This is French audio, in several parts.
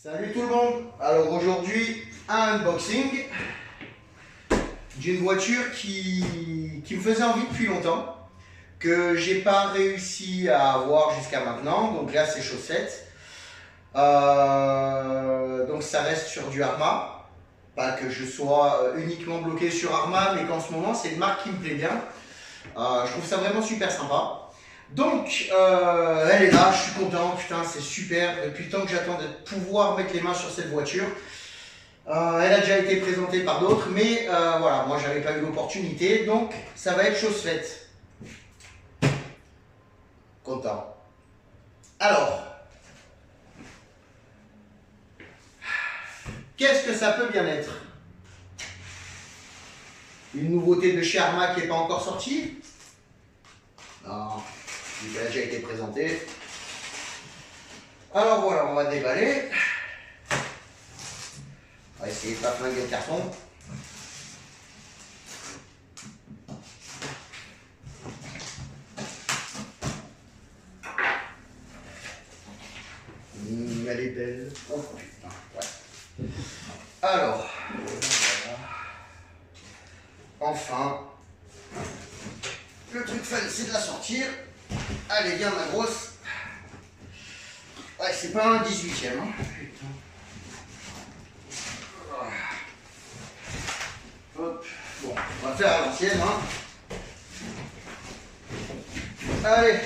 Salut tout le monde. Alors aujourd'hui, un unboxing d'une voiture qui me faisait envie depuis longtemps, que j'ai pas réussi à avoir jusqu'à maintenant. Donc là c'est chaussettes. Donc ça reste sur du Arma. Pas que je sois uniquement bloqué sur Arma, mais qu'en ce moment c'est une marque qui me plaît bien. Je trouve ça vraiment super sympa. Donc, elle est là, je suis content, putain, c'est super. Depuis le temps que j'attends de pouvoir mettre les mains sur cette voiture. Elle a déjà été présentée par d'autres, mais voilà, moi j'avais pas eu l'opportunité, donc ça va être chose faite. Content. Alors, qu'est-ce que ça peut bien être? Une nouveauté de chez Arma qui n'est pas encore sortie? Non. Il a déjà été présenté. Alors voilà, on va déballer. On va essayer de ne pas flinguer le carton. Elle est belle. Oh putain, ouais. Alors, voilà. Enfin, le truc fun, c'est de la sortir. Allez, viens ma grosse. Ouais, c'est pas un 18e. Hein. Putain. Hop. Bon, on va faire à l'ancienne. Hein. Allez,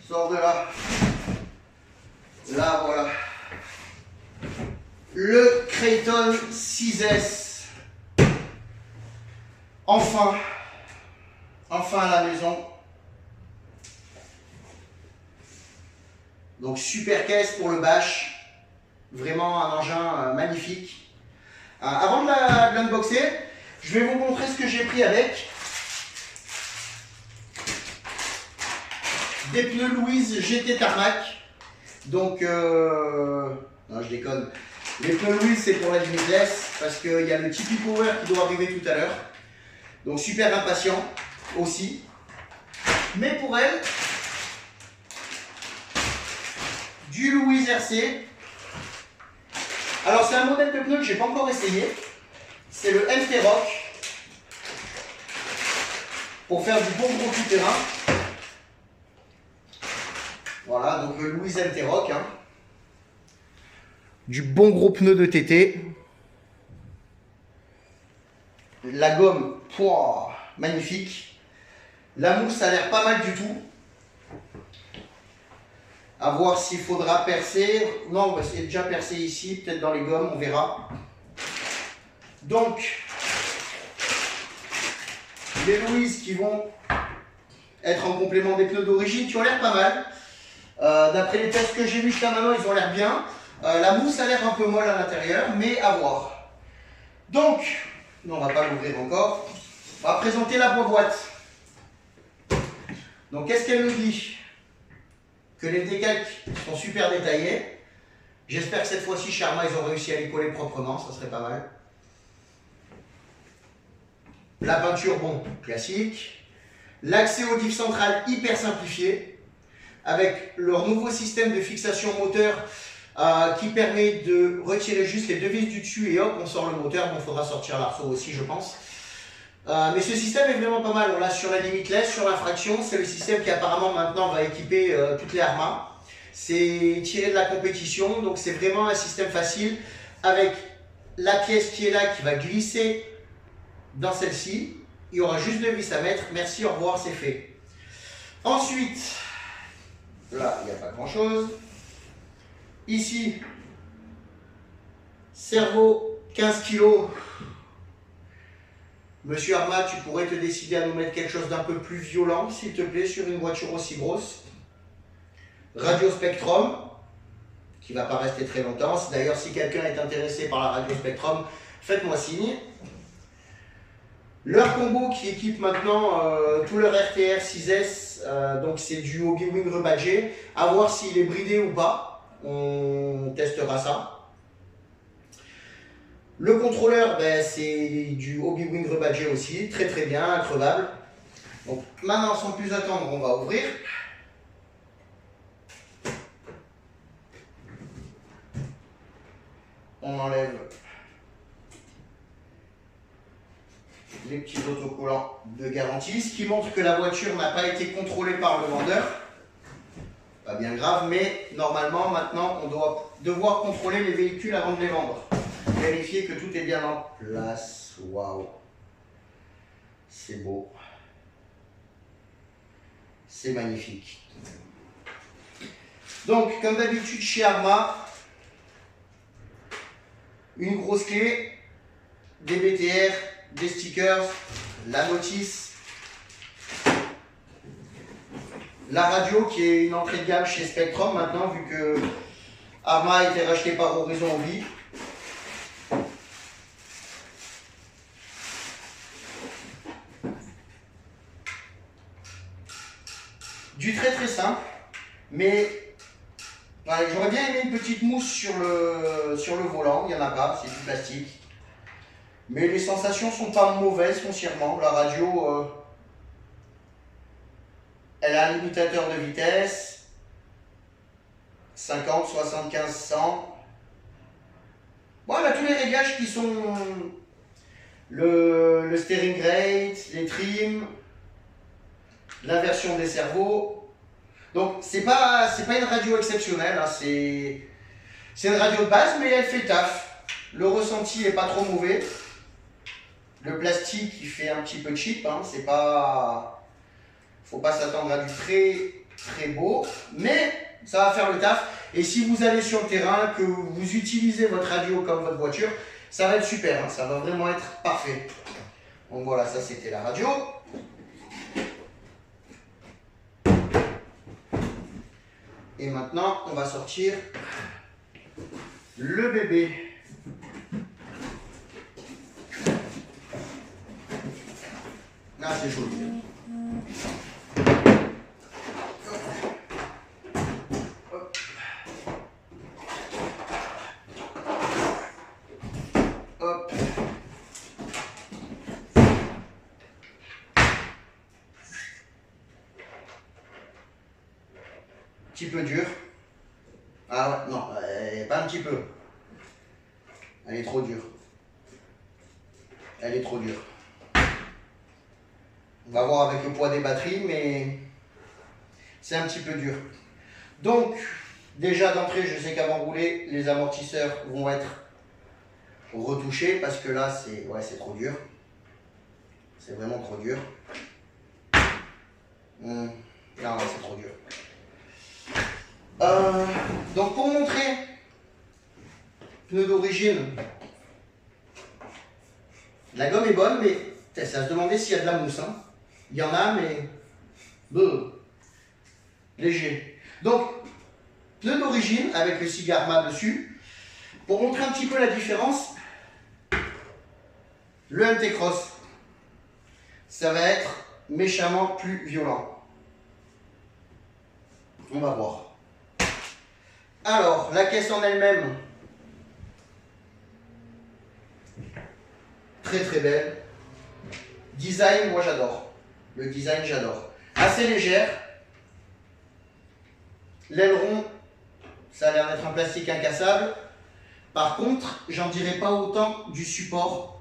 sors de là. Là, voilà. Le Kraton 6S. Enfin. Enfin à la maison. Donc super caisse pour le bash, vraiment un engin magnifique. Avant de l'unboxer, je vais vous montrer ce que j'ai pris avec. Des pneus Louise GT Tarmac. Donc, non je déconne. Les pneus Louise c'est pour la limitless parce qu'il y a le Tipeee Power qui doit arriver tout à l'heure. Donc super impatient aussi. Mais pour elle, du Louise RC. Alors c'est un modèle de pneu que j'ai pas encore essayé. C'est le MT Rock. Pour faire du bon gros tout-terrain. Voilà, donc le Louise MT Rock. Hein. Du bon gros pneu de TT. La gomme, pouah, magnifique. La mousse a l'air pas mal du tout. À voir s'il faudra percer. Non, on va essayer de déjà percer ici, peut-être dans les gommes, on verra. Donc, les Louise qui vont être en complément des pneus d'origine, qui ont l'air pas mal. D'après les tests que j'ai vus jusqu'à maintenant, ils ont l'air bien. La mousse a l'air un peu molle à l'intérieur, mais à voir. Donc, non, on va pas l'ouvrir encore. On va présenter la boîte. Donc, qu'est-ce qu'elle nous dit? Que les décalques sont super détaillés. J'espère que cette fois-ci, chez Arma, ils ont réussi à les coller proprement, ça serait pas mal. La peinture, bon, classique. L'accès au diff central hyper simplifié, avec leur nouveau système de fixation moteur qui permet de retirer juste les deux vis du dessus et hop, on sort le moteur. Bon, il faudra sortir l'arceau aussi, je pense. Mais ce système est vraiment pas mal. On l'a sur la limitless, sur la fraction. C'est le système qui apparemment maintenant va équiper toutes les Arma. C'est tiré de la compétition, donc c'est vraiment un système facile avec la pièce qui est là qui va glisser dans celle-ci. Il y aura juste deux vis à mettre. Merci, au revoir, c'est fait. Ensuite, là, il n'y a pas grand-chose. Ici, cerveau 15 kg. Monsieur Arma, tu pourrais te décider à nous mettre quelque chose d'un peu plus violent, s'il te plaît, sur une voiture aussi grosse. Radio Spectrum, qui ne va pas rester très longtemps. D'ailleurs, si quelqu'un est intéressé par la Radio Spectrum, faites-moi signe. Leur combo qui équipe maintenant tout leur RTR 6S, donc c'est du Hobby-Wing rebadgé. À voir s'il est bridé ou pas. On testera ça. Le contrôleur, ben, c'est du Hobby-Wing rebadgé aussi, très très bien, increvable. Donc maintenant, sans plus attendre, on va ouvrir. on enlève les petits autocollants de garantie, ce qui montre que la voiture n'a pas été contrôlée par le vendeur. Pas bien grave, mais normalement, maintenant, on doit devoir contrôler les véhicules avant de les vendre. Vérifier que tout est bien en place. Waouh! C'est beau. C'est magnifique. Donc, comme d'habitude chez Arma, une grosse clé, des BTR, des stickers, la notice, la radio qui est une entrée de gamme chez Spectrum maintenant, vu que Arma a été racheté par Horizon Hobby. Du très simple, mais ouais, j'aurais bien aimé une petite mousse sur le volant, il n'y en a pas, c'est du plastique. Mais les sensations sont pas mauvaises foncièrement. La radio, elle a un limitateur de vitesse, 50, 75, 100. Bon, elle a tous les réglages qui sont le steering rate, les trims, l'inversion des cerveaux. Donc c'est pas une radio exceptionnelle, hein, c'est une radio de base, mais elle fait le taf. Le ressenti est pas trop mauvais. Le plastique il fait un petit peu cheap, hein, c'est pas, faut pas s'attendre à du très beau, mais ça va faire le taf. Et si vous allez sur le terrain, que vous utilisez votre radio comme votre voiture, ça va être super, hein, ça va vraiment être parfait. Donc voilà, ça c'était la radio. Et maintenant, on va sortir le bébé. Ah, c'est joli. Hop. Hop. Petit peu dur. Ah ouais, non, pas un petit peu. Elle est trop dure. Elle est trop dure. On va voir avec le poids des batteries, mais c'est un petit peu dur. Donc, déjà d'entrée, je sais qu'avant de rouler, les amortisseurs vont être retouchés parce que là, c'est trop dur. C'est vraiment trop dur. Non, ouais, c'est trop dur. Donc pour montrer pneu d'origine, la gomme est bonne, mais c'est à se demander s'il y a de la mousse. Hein. Il y en a, mais léger. Donc, pneu d'origine avec le Sigarma dessus. Pour montrer un petit peu la différence, le MT Cross, ça va être méchamment plus violent. On va voir. Alors, la caisse en elle-même, très belle. Design, moi j'adore. Le design, j'adore. Assez légère. L'aileron, ça a l'air d'être un plastique incassable. Par contre, j'en dirais pas autant du support.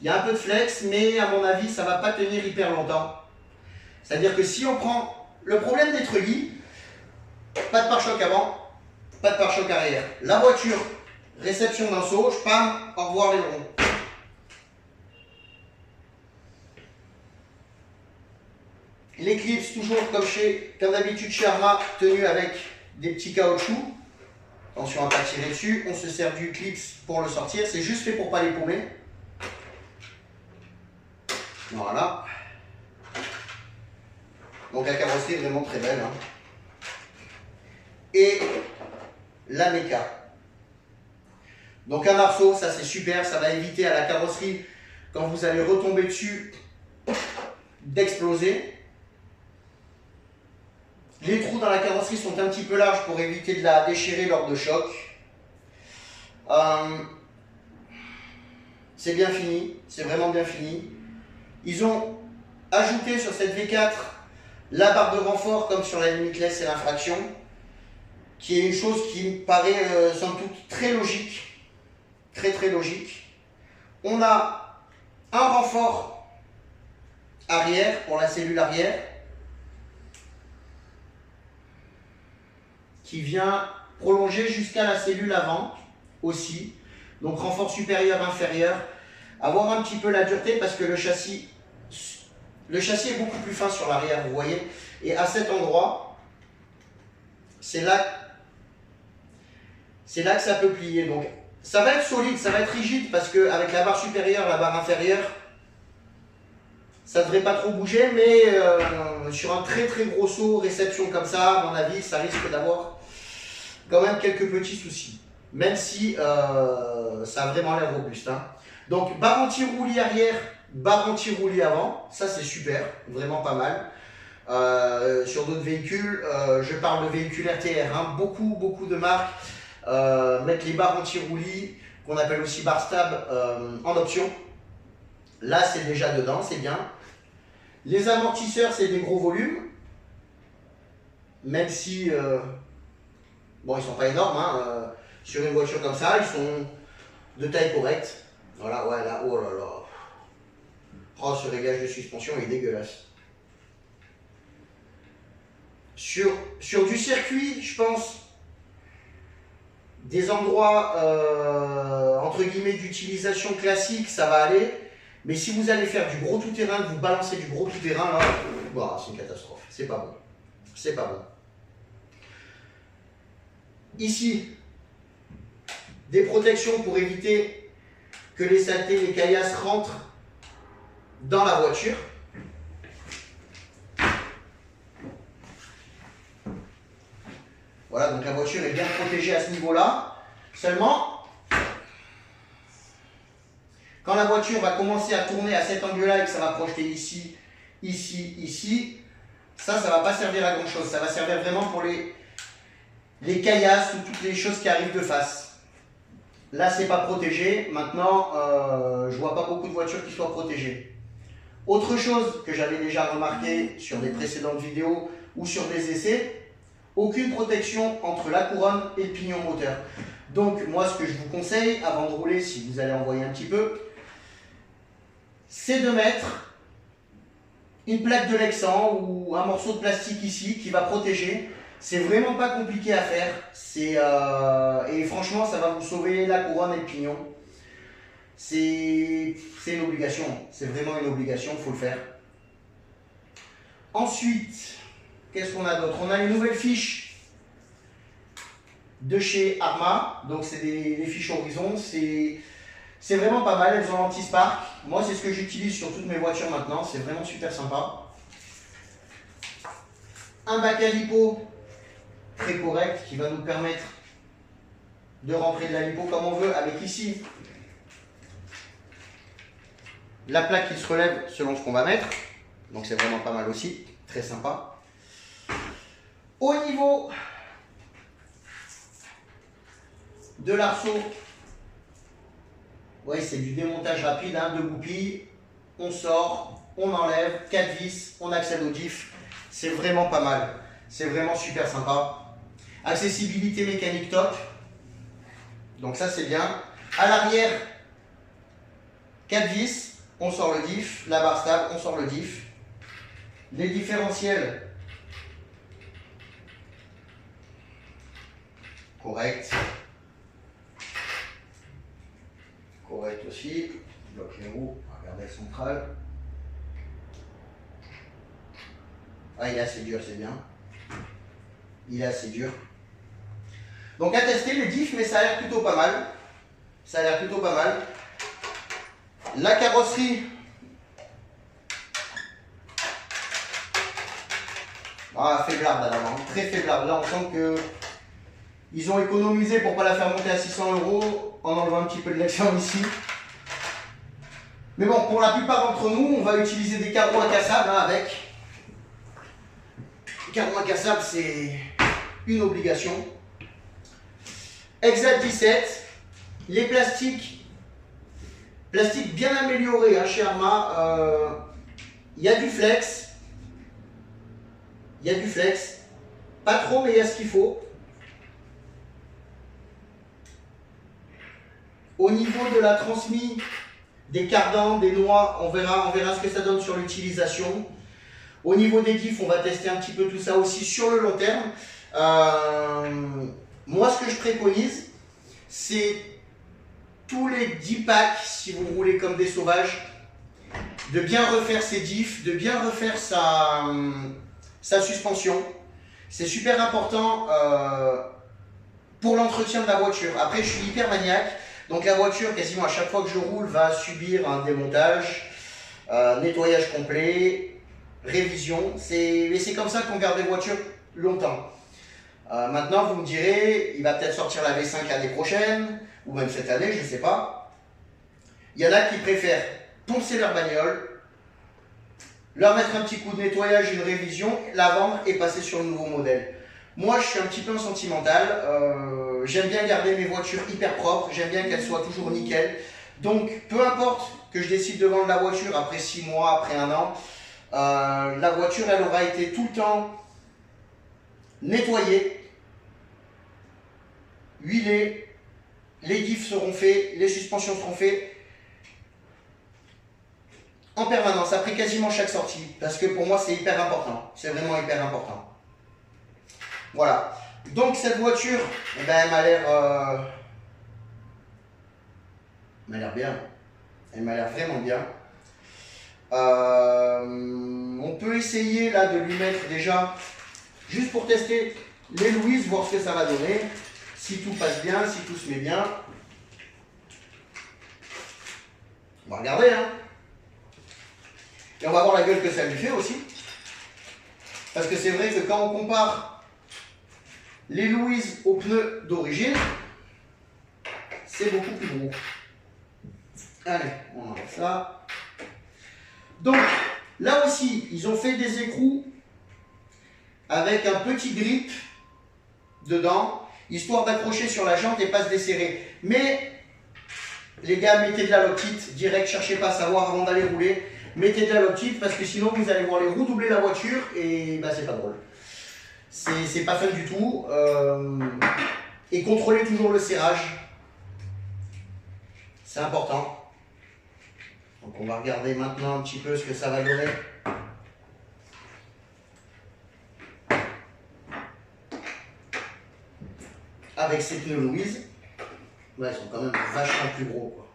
Il y a un peu de flex, mais à mon avis, ça va pas tenir hyper longtemps. C'est-à-dire que si on prend le problème des treuillis, pas de pare-choc avant, pas de pare-choc arrière. La voiture, réception d'un saut, pam, au revoir l'aileron. L'éclipse, toujours comme d'habitude chez Arma, tenue avec des petits caoutchoucs. Attention à ne pas tirer dessus. On se sert du clips pour le sortir. C'est juste fait pour ne pas les paumer. Voilà. Donc la carrosserie est vraiment très belle. Hein. Et la méca. Donc un arceau, ça c'est super. Ça va éviter à la carrosserie, quand vous allez retomber dessus, d'exploser. Les trous dans la carrosserie sont un petit peu larges pour éviter de la déchirer lors de choc. C'est bien fini, c'est vraiment bien fini. Ils ont ajouté sur cette V4 la barre de renfort comme sur la Limitless et l'infraction, qui est une chose qui me paraît somme toute très logique, très logique. On a un renfort arrière pour la cellule arrière qui vient prolonger jusqu'à la cellule avant aussi. Donc renfort supérieur, inférieur. Avoir un petit peu la dureté parce que le châssis est beaucoup plus fin sur l'arrière, vous voyez. Et à cet endroit, c'est là que ça peut plier. Donc ça va être solide, ça va être rigide parce qu'avec la barre supérieure, la barre inférieure, ça ne devrait pas trop bouger, mais sur un très gros saut, réception comme ça, à mon avis, ça risque d'avoir quand même quelques petits soucis. Même si ça a vraiment l'air robuste. Hein. Donc barre anti-roulis arrière, barre anti-roulis avant, ça c'est super, vraiment pas mal. Sur d'autres véhicules, je parle de véhicules RTR, hein, beaucoup de marques mettent les barres anti-roulis, qu'on appelle aussi barre stab, en option. Là c'est déjà dedans, c'est bien. Les amortisseurs c'est des gros volumes, même si bon ils sont pas énormes, hein, sur une voiture comme ça, ils sont de taille correcte. Voilà, ouais, là, oh là là. Oh, ce réglage de suspension est dégueulasse. Sur du circuit, je pense, des endroits, entre guillemets, d'utilisation classique, ça va aller. Mais si vous allez faire du gros tout-terrain, que vous balancez du gros tout-terrain, là, bah, c'est une catastrophe. C'est pas bon. C'est pas bon. Ici, des protections pour éviter que les saletés, les caillasses rentrent dans la voiture. Voilà, donc la voiture est bien protégée à ce niveau-là. Seulement, quand la voiture va commencer à tourner à cet angle-là et que ça va projeter ici, ici, ça ne va pas servir à grand-chose. Ça va servir vraiment pour les caillasses ou toutes les choses qui arrivent de face. Là, c'est pas protégé. Maintenant, je vois pas beaucoup de voitures qui soient protégées. Autre chose que j'avais déjà remarqué sur des précédentes vidéos ou sur des essais, aucune protection entre la couronne et le pignon moteur. Donc, moi, ce que je vous conseille, avant de rouler, si vous allez envoyer un petit peu, c'est de mettre une plaque de Lexan ou un morceau de plastique ici qui va protéger. C'est vraiment pas compliqué à faire. Et franchement, ça va vous sauver la couronne et le pignon. C'est une obligation. C'est vraiment une obligation, il faut le faire. Ensuite, qu'est-ce qu'on a d'autre? On a les nouvelles fiches de chez Arma. Donc, c'est des fiches Horizon. C'est vraiment pas mal. Elles ont l'anti-spark. Moi, c'est ce que j'utilise sur toutes mes voitures maintenant. C'est vraiment super sympa. Un bac à lipo très correct qui va nous permettre de rentrer de la lipo comme on veut, avec ici la plaque qui se relève selon ce qu'on va mettre. Donc c'est vraiment pas mal aussi, très sympa. Au niveau de l'arceau, ouais, c'est du démontage rapide, hein, 2 goupilles, on sort, on enlève, 4 vis, on accède au diff. C'est vraiment pas mal, c'est vraiment super sympa. Accessibilité mécanique top, donc ça c'est bien. À l'arrière, 4 vis, on sort le diff, la barre stable, on sort le diff. Les différentiels, correct. Correct aussi. Bloc les roues, regardez le central. Ah, il est assez dur, c'est bien. Il est assez dur. Donc à tester les diffs, mais ça a l'air plutôt pas mal. Ça a l'air plutôt pas mal. La carrosserie. Ah, faiblarde à l'avant, très faiblarde. Là, on sent que ils ont économisé pour ne pas la faire monter à 600 € en enlevant un petit peu de l'action ici. Mais bon, pour la plupart d'entre nous, on va utiliser des carreaux incassables hein, avec. Les carreaux incassables, c'est une obligation. Exact 17. Les plastiques bien améliorés hein, chez Arma. Il y a du flex. Il y a du flex. Pas trop, mais il y a ce qu'il faut. Au niveau de la transmise, des cardans, des noix, on verra ce que ça donne sur l'utilisation. Au niveau des diffs, on va tester un petit peu tout ça aussi sur le long terme. Moi, ce que je préconise, c'est tous les 10 packs, si vous roulez comme des sauvages, de bien refaire ses diffs, de bien refaire sa suspension. C'est super important pour l'entretien de la voiture. Après, je suis hyper maniaque. Donc la voiture, quasiment à chaque fois que je roule, va subir un démontage, nettoyage complet, révision. Mais c'est comme ça qu'on garde les voitures longtemps. Maintenant, vous me direz, il va peut-être sortir la V5 l'année prochaine, ou même cette année, je ne sais pas. Il y en a qui préfèrent poncer leur bagnole, leur mettre un petit coup de nettoyage, une révision, la vendre et passer sur le nouveau modèle. Moi, je suis un petit peu un sentimental. J'aime bien garder mes voitures hyper propres. J'aime bien qu'elles soient toujours nickel. Donc, peu importe que je décide de vendre la voiture après 6 mois, après 1 an, la voiture, elle aura été tout le temps nettoyée, huilée, les diffs seront faits, les suspensions seront faites en permanence, après quasiment chaque sortie. Parce que pour moi, c'est hyper important. C'est vraiment hyper important. Voilà, donc cette voiture, eh ben, elle m'a l'air bien, elle m'a l'air vraiment bien. On peut essayer là de lui mettre déjà, juste pour tester les Louise, voir ce que ça va donner, si tout passe bien, si tout se met bien. On va regarder, hein. Et on va voir la gueule que ça lui fait aussi. Parce que c'est vrai que quand on compare les Louise aux pneus d'origine, c'est beaucoup plus gros. Allez, on enlève ça. Donc, là aussi, ils ont fait des écrous avec un petit grip dedans, histoire d'accrocher sur la jante et pas se desserrer. Mais, les gars, mettez de la Loctite direct, cherchez pas à savoir avant d'aller rouler. Mettez de la Loctite parce que sinon, vous allez voir les roues doubler la voiture et bah, c'est pas drôle. C'est pas fun du tout. Et contrôlez toujours le serrage. C'est important. Donc on va regarder maintenant un petit peu ce que ça va donner. Avec ces pneus Louise. Ouais, ils sont quand même vachement plus gros, quoi.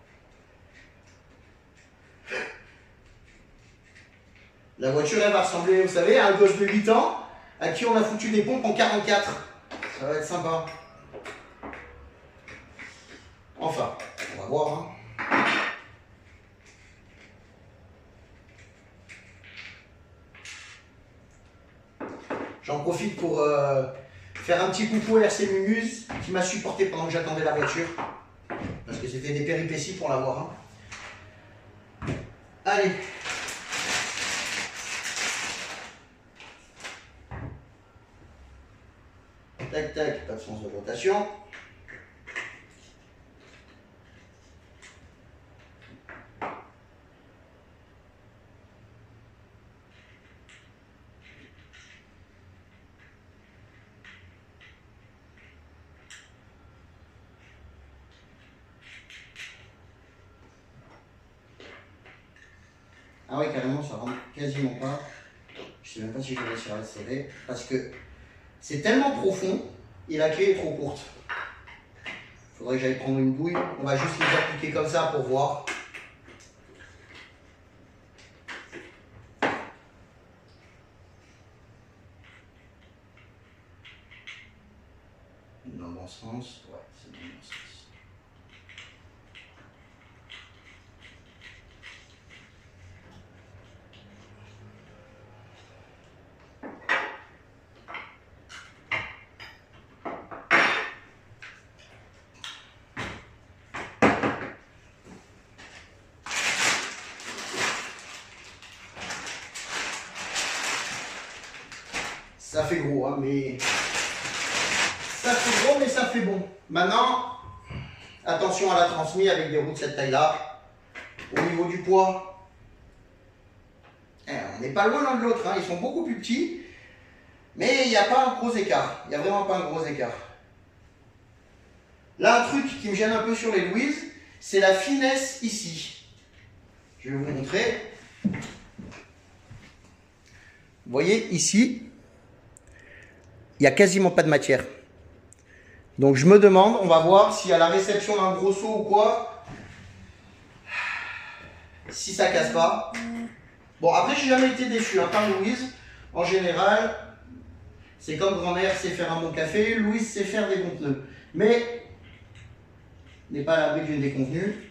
La voiture, elle va ressembler, vous savez, à un gosse de 8 ans à qui on a foutu des pompes en 44. Ça va être sympa. Enfin, on va voir. Hein. J'en profite pour faire un petit coucou à RC Mumuse qui m'a supporté pendant que j'attendais la voiture. Parce que c'était des péripéties pour l'avoir. Hein. Allez. Tac, tac, pas de sens de rotation. Ah oui, carrément, ça rentre quasiment pas. Je sais même pas si je vais réussir à le serrer. Parce que c'est tellement profond et la clé est trop courte. Il faudrait que j'aille prendre une douille. On va juste les appliquer comme ça pour voir. Dans le bon sens. Ouais, c'est dans le bon sens. Ça fait gros, hein, mais ça fait gros, mais ça fait bon. Maintenant, attention à la transmise avec des roues de cette taille-là. Au niveau du poids, on n'est pas loin l'un de l'autre. Hein. Ils sont beaucoup plus petits, mais il n'y a pas un gros écart. Il n'y a vraiment pas un gros écart. Là, un truc qui me gêne un peu sur les Louise, c'est la finesse ici. Je vais vous montrer. Vous voyez ici, il n'y a quasiment pas de matière. Donc je me demande, on va voir si à la réception d'un gros seau ou quoi, si ça casse pas. Bon, après j'ai jamais été déçu hein, par Louise. En général, c'est comme grand-mère sait faire un bon café, Louise sait faire des bons pneus. Mais n'est pas à l'abri d'une déconvenue.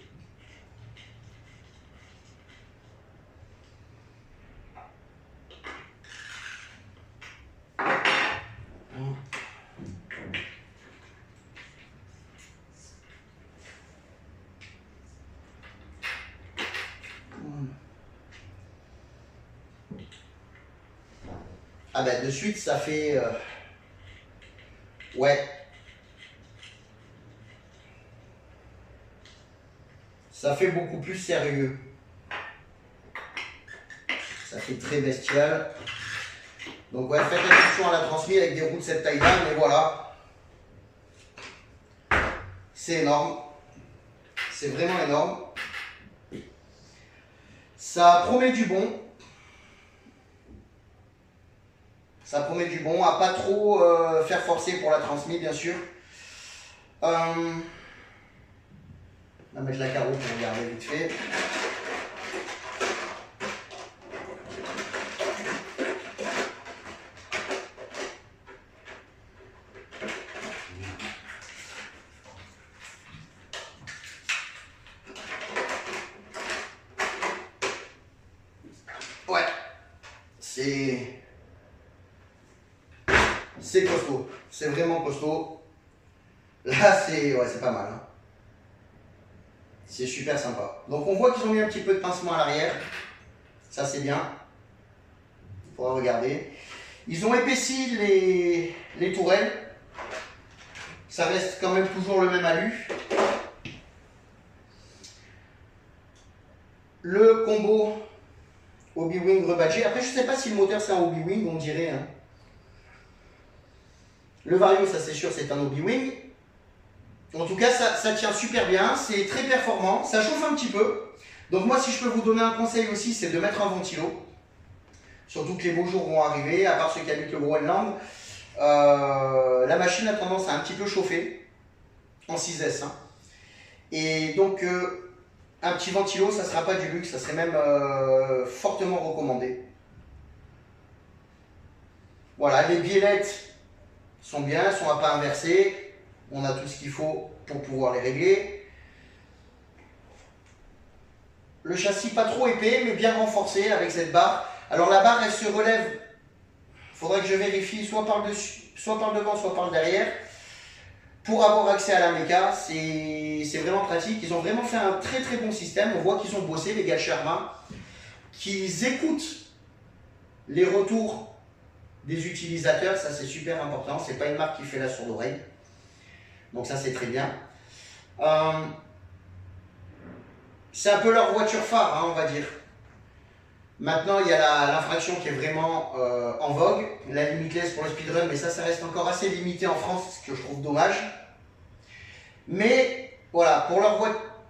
Ah ben de suite ça fait ouais, ça fait beaucoup plus sérieux, ça fait très bestial. Donc ouais, faites attention à la transmise avec des roues de cette taille-là, mais voilà, c'est énorme, c'est vraiment énorme, ça promet du bon. Ça promet du bon, à pas trop faire forcer pour la transmise, bien sûr. On va mettre la carreau pour regarder vite fait. Ouais, c'est costaud, c'est vraiment costaud. Là, c'est ouais, pas mal. Hein. C'est super sympa. Donc on voit qu'ils ont mis un petit peu de pincement à l'arrière. Ça, c'est bien. Il faudra regarder. Ils ont épaissi les tourelles. Ça reste quand même toujours le même alu. Le combo Hobby-Wing rebadgé. Après, je ne sais pas si le moteur c'est un Hobby-Wing, on dirait. Hein. Le Vario, ça c'est sûr, c'est un Hobby-Wing. En tout cas, ça tient super bien, c'est très performant, ça chauffe un petit peu. Donc moi, si je peux vous donner un conseil aussi, c'est de mettre un ventilo. Surtout que les beaux jours vont arriver, à part ceux qui habitent le Groenland. La machine a tendance à un petit peu chauffer, en 6S. Hein. Et donc, un petit ventilo, ça ne sera pas du luxe, ça serait même fortement recommandé. Voilà, les biellettes sont bien, elles sont à pas inversées. On a tout ce qu'il faut pour pouvoir les régler. Le châssis pas trop épais, mais bien renforcé avec cette barre. Alors la barre, elle se relève. Il faudrait que je vérifie soit par le dessus, soit par le devant, soit par le derrière. Pour avoir accès à la méca, c'est vraiment pratique. Ils ont vraiment fait un très très bon système. On voit qu'ils ont bossé, les gars de Sherma, qu'ils écoutent les retours des utilisateurs. Ça, c'est super important. C'est pas une marque qui fait la sourde oreille. Donc ça, c'est très bien. C'est un peu leur voiture phare, hein, on va dire. Maintenant, il y a l'infraction qui est vraiment en vogue, la limitless pour le speedrun, mais ça reste encore assez limité en France, ce que je trouve dommage. Mais voilà,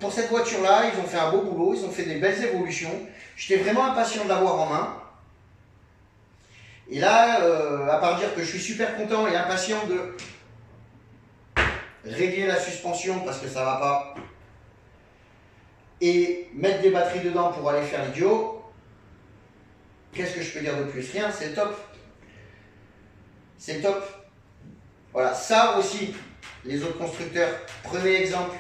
pour cette voiture-là, ils ont fait un beau boulot, ils ont fait des belles évolutions. J'étais vraiment impatient de l'avoir en main. Et là, à part dire que je suis super content et impatient de régler la suspension parce que ça va pas, et mettre des batteries dedans pour aller faire l'idiot, qu'est-ce que je peux dire de plus? Rien, c'est top. C'est top. Voilà, ça aussi, les autres constructeurs, prenez exemple.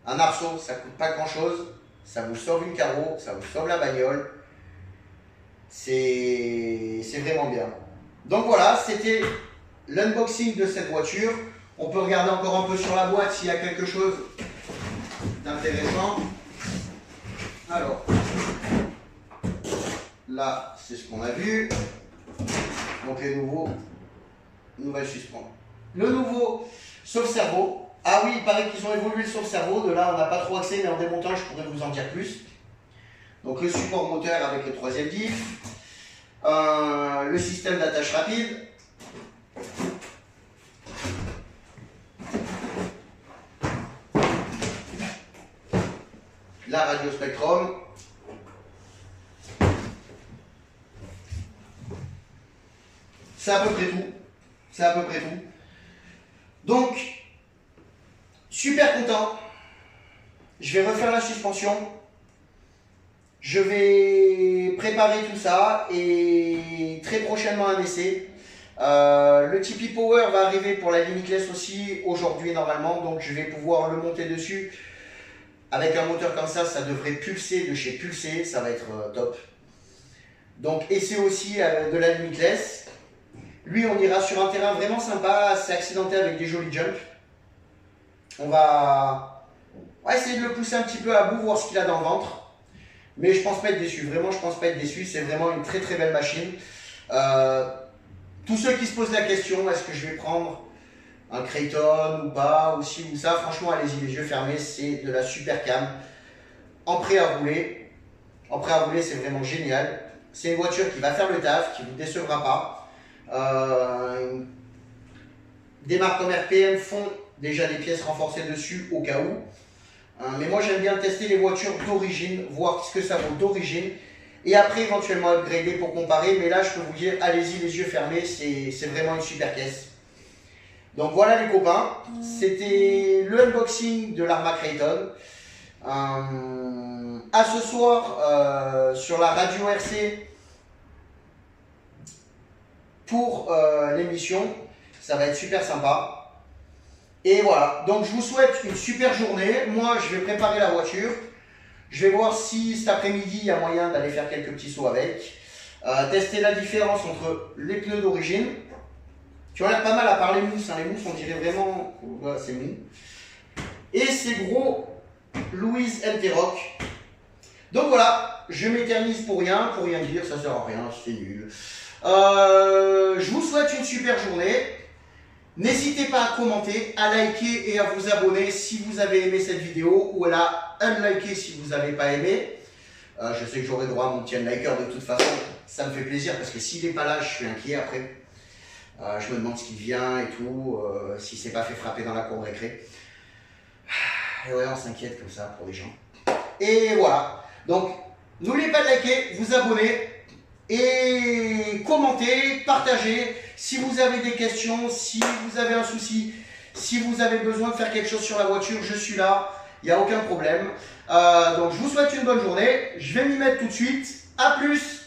Un arceau, ça coûte pas grand chose, ça vous sauve une carreau, ça vous sauve la bagnole. C'est vraiment bien. Donc voilà, c'était l'unboxing de cette voiture. On peut regarder encore un peu sur la boîte s'il y a quelque chose d'intéressant. Alors, là, c'est ce qu'on a vu. Donc les nouvelles suspensions. Le nouveau sauve-cerveau. Ah oui, il paraît qu'ils ont évolué le sauve-cerveau. De là, on n'a pas trop accès, mais en démontant, je pourrais vous en dire plus. Donc le support moteur avec le 3e diff. Le système d'attache rapide. la radio Spectrum. C'est à peu près tout. C'est à peu près tout. Donc, super content. Je vais refaire la suspension. Je vais préparer tout ça et très prochainement un essai. Le Tipeee Power va arriver pour la Limitless aussi aujourd'hui normalement. Donc, je vais pouvoir le monter dessus. Avec un moteur comme ça devrait pulser de chez Pulser. Ça va être top. Donc, essai aussi de la Limitless. Lui, on ira sur un terrain vraiment sympa, assez accidenté avec des jolis jumps. On va essayer de le pousser un petit peu à bout, voir ce qu'il a dans le ventre. Mais je pense pas être déçu, vraiment je pense pas être déçu, c'est vraiment une très très belle machine. Tous ceux qui se posent la question, est-ce que je vais prendre un Creighton ou pas, ou ci ou ça, franchement allez-y les yeux fermés, c'est de la super cam. En prêt à rouler, c'est vraiment génial. C'est une voiture qui va faire le taf, qui ne vous décevra pas. Des marques comme RPM font déjà des pièces renforcées dessus au cas où. Mais moi j'aime bien tester les voitures d'origine, voir ce que ça vaut d'origine. Et après éventuellement upgrader pour comparer. Mais là je peux vous dire, allez-y les yeux fermés, c'est vraiment une super caisse. Donc voilà les copains, c'était le unboxing de l'Arma Creighton. À ce soir sur la radio RC pour l'émission, ça va être super sympa. Et voilà, donc je vous souhaite une super journée. Moi je vais préparer la voiture. Je vais voir si cet après-midi il y a moyen d'aller faire quelques petits sauts avec. Tester la différence entre les pneus d'origine. Tu as l'air pas mal à part les mousses, hein. Les mousses on dirait vraiment, voilà, c'est mou. Et ces gros Louise MT Rock. Donc voilà, je m'éternise pour rien dire, ça sert à rien, c'est nul. Je vous souhaite une super journée. N'hésitez pas à commenter, à liker et à vous abonner si vous avez aimé cette vidéo ou à unliker si vous n'avez pas aimé. Je sais que j'aurai droit à mon petit liker de toute façon, ça me fait plaisir parce que s'il n'est pas là, je suis inquiet après. Je me demande ce qu'il vient et tout, s'il ne s'est pas fait frapper dans la cour de récré. Et ouais, on s'inquiète comme ça pour les gens. Et voilà, donc n'oubliez pas de liker, vous abonner. Et commentez, partagez, si vous avez des questions, si vous avez un souci, si vous avez besoin de faire quelque chose sur la voiture, je suis là, il n'y a aucun problème. Donc je vous souhaite une bonne journée, je vais m'y mettre tout de suite, à plus!